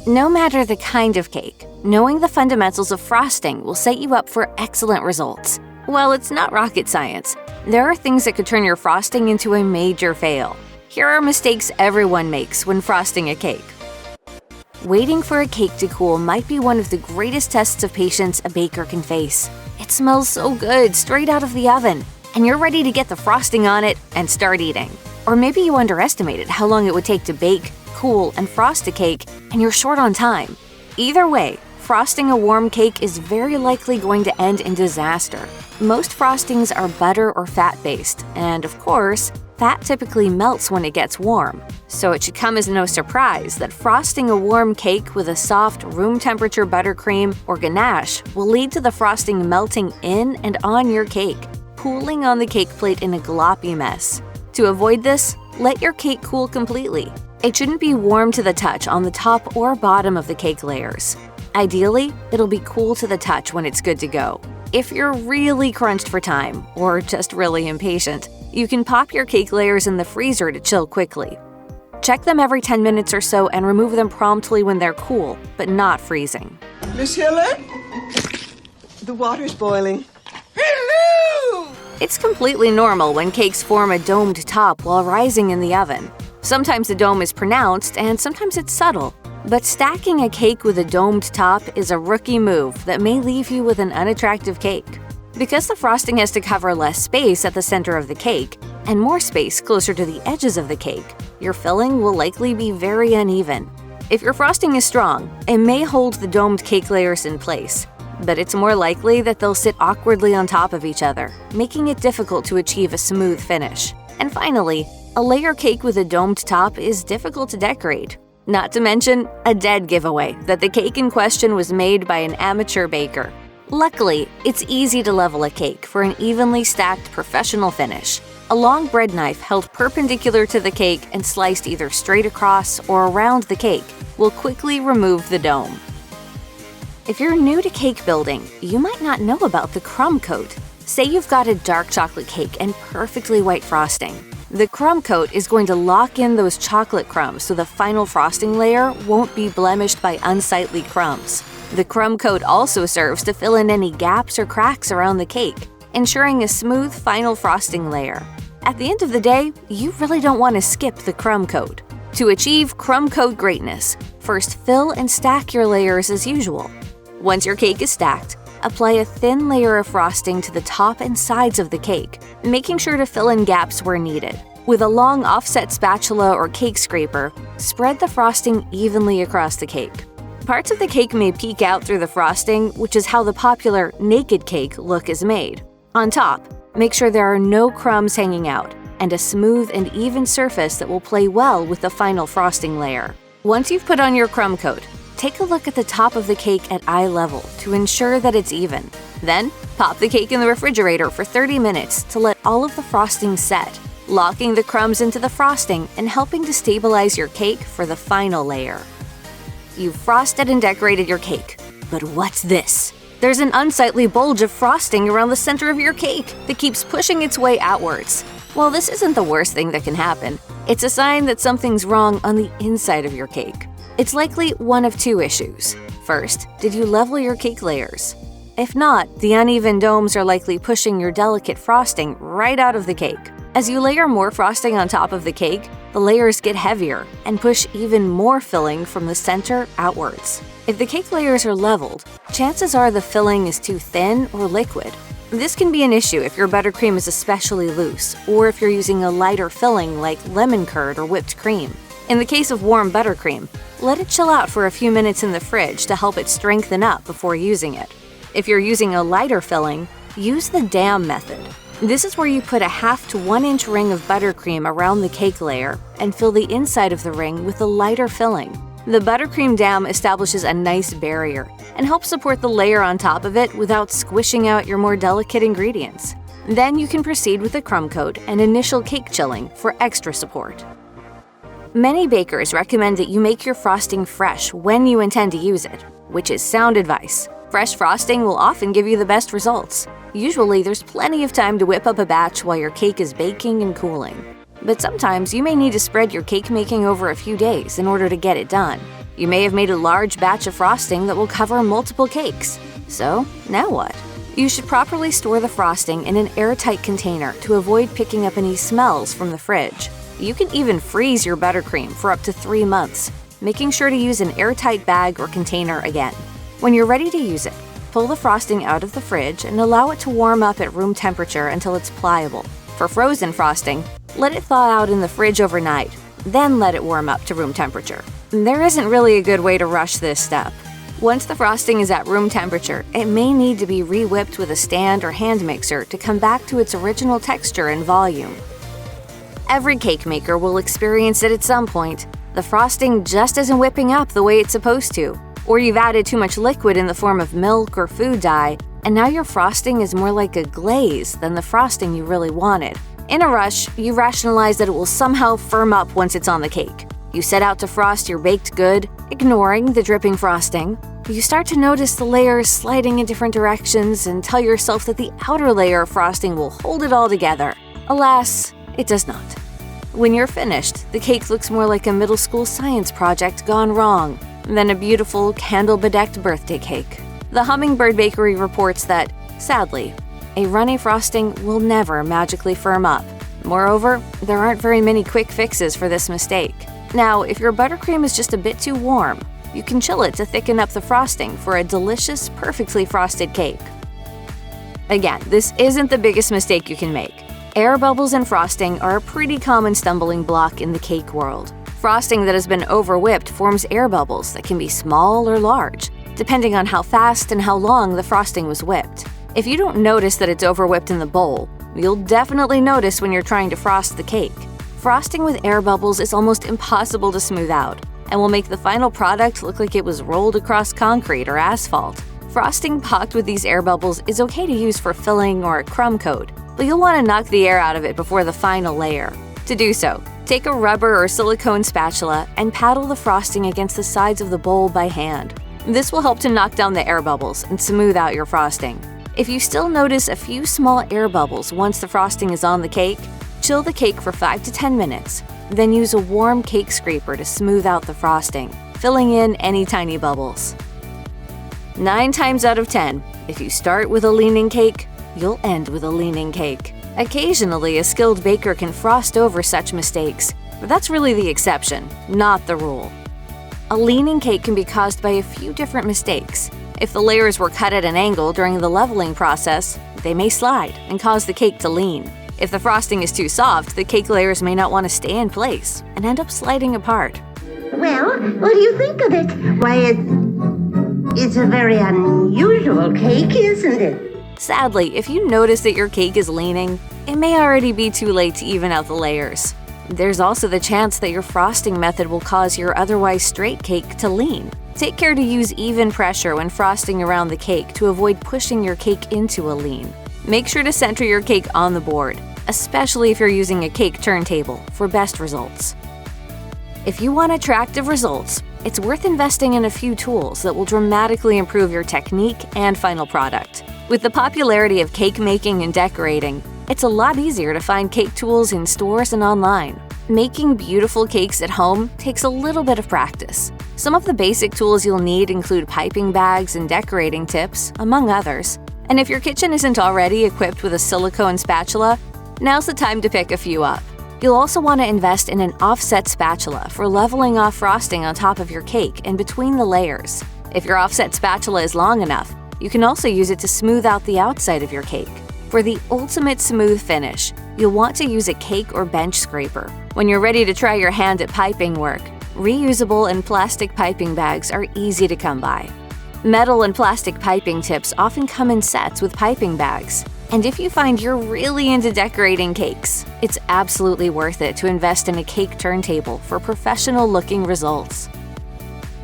No matter the kind of cake, knowing the fundamentals of frosting will set you up for excellent results. While it's not rocket science, there are things that could turn your frosting into a major fail. Here are mistakes everyone makes when frosting a cake. Waiting for a cake to cool might be one of the greatest tests of patience a baker can face. It smells so good straight out of the oven, and you're ready to get the frosting on it and start eating. Or maybe you underestimated how long it would take to bake, cool, and frost a cake, and you're short on time. Either way, frosting a warm cake is very likely going to end in disaster. Most frostings are butter or fat-based, and of course, fat typically melts when it gets warm. So it should come as no surprise that frosting a warm cake with a soft, room-temperature buttercream or ganache will lead to the frosting melting in and on your cake, pooling on the cake plate in a gloppy mess. To avoid this, let your cake cool completely. It shouldn't be warm to the touch on the top or bottom of the cake layers. Ideally, it'll be cool to the touch when it's good to go. If you're really crunched for time, or just really impatient, you can pop your cake layers in the freezer to chill quickly. Check them every 10 minutes or so and remove them promptly when they're cool, but not freezing. Miss Hiller? The water's boiling. Hello! It's completely normal when cakes form a domed top while rising in the oven. Sometimes the dome is pronounced and sometimes it's subtle. But stacking a cake with a domed top is a rookie move that may leave you with an unattractive cake. Because the frosting has to cover less space at the center of the cake and more space closer to the edges of the cake, your filling will likely be very uneven. If your frosting is strong, it may hold the domed cake layers in place, but it's more likely that they'll sit awkwardly on top of each other, making it difficult to achieve a smooth finish. And finally, a layer cake with a domed top is difficult to decorate. Not to mention, a dead giveaway that the cake in question was made by an amateur baker. Luckily, it's easy to level a cake for an evenly stacked professional finish. A long bread knife held perpendicular to the cake and sliced either straight across or around the cake will quickly remove the dome. If you're new to cake building, you might not know about the crumb coat. Say you've got a dark chocolate cake and perfectly white frosting. The crumb coat is going to lock in those chocolate crumbs so the final frosting layer won't be blemished by unsightly crumbs. The crumb coat also serves to fill in any gaps or cracks around the cake, ensuring a smooth final frosting layer. At the end of the day, you really don't want to skip the crumb coat. To achieve crumb coat greatness, first fill and stack your layers as usual. Once your cake is stacked, apply a thin layer of frosting to the top and sides of the cake, making sure to fill in gaps where needed. With a long offset spatula or cake scraper, spread the frosting evenly across the cake. Parts of the cake may peek out through the frosting, which is how the popular naked cake look is made. On top, make sure there are no crumbs hanging out and a smooth and even surface that will play well with the final frosting layer. Once you've put on your crumb coat, take a look at the top of the cake at eye level to ensure that it's even. Then, pop the cake in the refrigerator for 30 minutes to let all of the frosting set, locking the crumbs into the frosting and helping to stabilize your cake for the final layer. You've frosted and decorated your cake, but what's this? There's an unsightly bulge of frosting around the center of your cake that keeps pushing its way outwards. While this isn't the worst thing that can happen, it's a sign that something's wrong on the inside of your cake. It's likely one of two issues. First, did you level your cake layers? If not, the uneven domes are likely pushing your delicate frosting right out of the cake. As you layer more frosting on top of the cake, the layers get heavier and push even more filling from the center outwards. If the cake layers are leveled, chances are the filling is too thin or liquid. This can be an issue if your buttercream is especially loose, or if you're using a lighter filling like lemon curd or whipped cream. In the case of warm buttercream, let it chill out for a few minutes in the fridge to help it strengthen up before using it. If you're using a lighter filling, use the dam method. This is where you put a half to 1 inch ring of buttercream around the cake layer and fill the inside of the ring with a lighter filling. The buttercream dam establishes a nice barrier and helps support the layer on top of it without squishing out your more delicate ingredients. Then you can proceed with the crumb coat and initial cake chilling for extra support. Many bakers recommend that you make your frosting fresh when you intend to use it, which is sound advice. Fresh frosting will often give you the best results. Usually, there's plenty of time to whip up a batch while your cake is baking and cooling. But sometimes you may need to spread your cake making over a few days in order to get it done. You may have made a large batch of frosting that will cover multiple cakes. So, now what? You should properly store the frosting in an airtight container to avoid picking up any smells from the fridge. You can even freeze your buttercream for up to 3 months, making sure to use an airtight bag or container again. When you're ready to use it, pull the frosting out of the fridge and allow it to warm up at room temperature until it's pliable. For frozen frosting, let it thaw out in the fridge overnight, then let it warm up to room temperature. There isn't really a good way to rush this step. Once the frosting is at room temperature, it may need to be re-whipped with a stand or hand mixer to come back to its original texture and volume. Every cake maker will experience it at some point. The frosting just isn't whipping up the way it's supposed to, or you've added too much liquid in the form of milk or food dye, and now your frosting is more like a glaze than the frosting you really wanted. In a rush, you rationalize that it will somehow firm up once it's on the cake. You set out to frost your baked good, ignoring the dripping frosting. You start to notice the layers sliding in different directions and tell yourself that the outer layer of frosting will hold it all together. Alas, it does not. When you're finished, the cake looks more like a middle school science project gone wrong than a beautiful, candle-bedecked birthday cake. The Hummingbird Bakery reports that, sadly, a runny frosting will never magically firm up. Moreover, there aren't very many quick fixes for this mistake. Now, if your buttercream is just a bit too warm, you can chill it to thicken up the frosting for a delicious, perfectly frosted cake. Again, this isn't the biggest mistake you can make. Air bubbles in frosting are a pretty common stumbling block in the cake world. Frosting that has been over-whipped forms air bubbles that can be small or large, depending on how fast and how long the frosting was whipped. If you don't notice that it's over-whipped in the bowl, you'll definitely notice when you're trying to frost the cake. Frosting with air bubbles is almost impossible to smooth out and will make the final product look like it was rolled across concrete or asphalt. Frosting pocked with these air bubbles is okay to use for filling or a crumb coat, but you'll want to knock the air out of it before the final layer. To do so, take a rubber or silicone spatula and paddle the frosting against the sides of the bowl by hand. This will help to knock down the air bubbles and smooth out your frosting. If you still notice a few small air bubbles once the frosting is on the cake, chill the cake for 5 to 10 minutes. Then use a warm cake scraper to smooth out the frosting, filling in any tiny bubbles. 9 times out of 10, if you start with a leaning cake, you'll end with a leaning cake. Occasionally, a skilled baker can frost over such mistakes, but that's really the exception, not the rule. A leaning cake can be caused by a few different mistakes. If the layers were cut at an angle during the leveling process, they may slide and cause the cake to lean. If the frosting is too soft, the cake layers may not want to stay in place and end up sliding apart. Well, what do you think of it? Why, it's a very unusual cake, isn't it? Sadly, if you notice that your cake is leaning, it may already be too late to even out the layers. There's also the chance that your frosting method will cause your otherwise straight cake to lean. Take care to use even pressure when frosting around the cake to avoid pushing your cake into a lean. Make sure to center your cake on the board, especially if you're using a cake turntable, for best results. If you want attractive results, it's worth investing in a few tools that will dramatically improve your technique and final product. With the popularity of cake making and decorating, it's a lot easier to find cake tools in stores and online. Making beautiful cakes at home takes a little bit of practice. Some of the basic tools you'll need include piping bags and decorating tips, among others. And if your kitchen isn't already equipped with a silicone spatula, now's the time to pick a few up. You'll also want to invest in an offset spatula for leveling off frosting on top of your cake and between the layers. If your offset spatula is long enough, you can also use it to smooth out the outside of your cake. For the ultimate smooth finish, you'll want to use a cake or bench scraper. When you're ready to try your hand at piping work, reusable and plastic piping bags are easy to come by. Metal and plastic piping tips often come in sets with piping bags. And if you find you're really into decorating cakes, it's absolutely worth it to invest in a cake turntable for professional-looking results.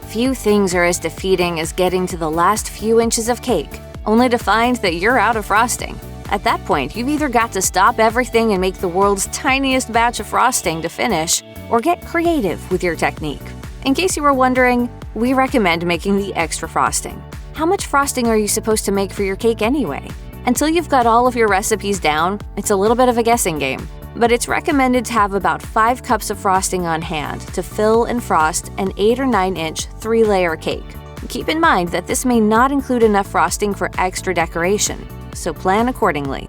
Few things are as defeating as getting to the last few inches of cake, only to find that you're out of frosting. At that point, you've either got to stop everything and make the world's tiniest batch of frosting to finish, or get creative with your technique. In case you were wondering, we recommend making the extra frosting. How much frosting are you supposed to make for your cake anyway? Until you've got all of your recipes down, it's a little bit of a guessing game. but it's recommended to have about 5 cups of frosting on hand to fill and frost an 8 or 9-inch 3-layer cake. Keep in mind that this may not include enough frosting for extra decoration, so plan accordingly.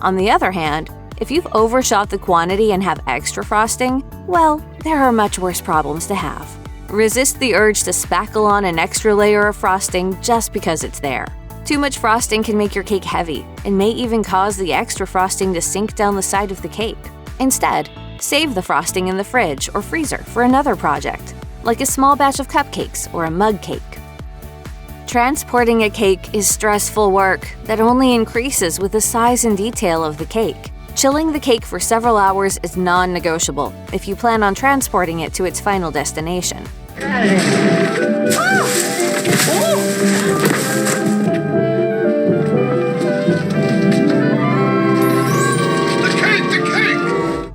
On the other hand, if you've overshot the quantity and have extra frosting, well, there are much worse problems to have. Resist the urge to spackle on an extra layer of frosting just because it's there. Too much frosting can make your cake heavy and may even cause the extra frosting to sink down the side of the cake. Instead, save the frosting in the fridge or freezer for another project, like a small batch of cupcakes or a mug cake. Transporting a cake is stressful work that only increases with the size and detail of the cake. Chilling the cake for several hours is non-negotiable if you plan on transporting it to its final destination.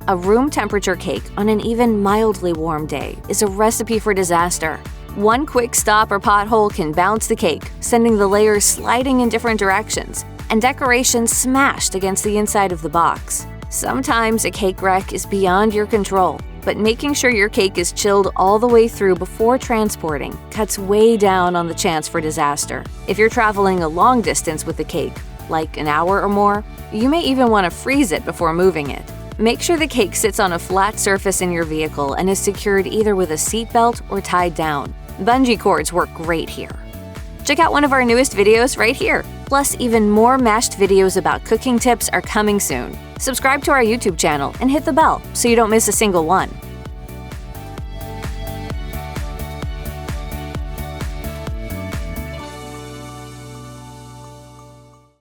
A room temperature cake on an even mildly warm day is a recipe for disaster. One quick stop or pothole can bounce the cake, sending the layers sliding in different directions, and decorations smashed against the inside of the box. Sometimes a cake wreck is beyond your control, but making sure your cake is chilled all the way through before transporting cuts way down on the chance for disaster. If you're traveling a long distance with the cake, like an hour or more, you may even want to freeze it before moving it. Make sure the cake sits on a flat surface in your vehicle and is secured either with a seatbelt or tied down. Bungee cords work great here. Check out one of our newest videos right here. Plus, even more mashed videos about cooking tips are coming soon. Subscribe to our YouTube channel and hit the bell so you don't miss a single one.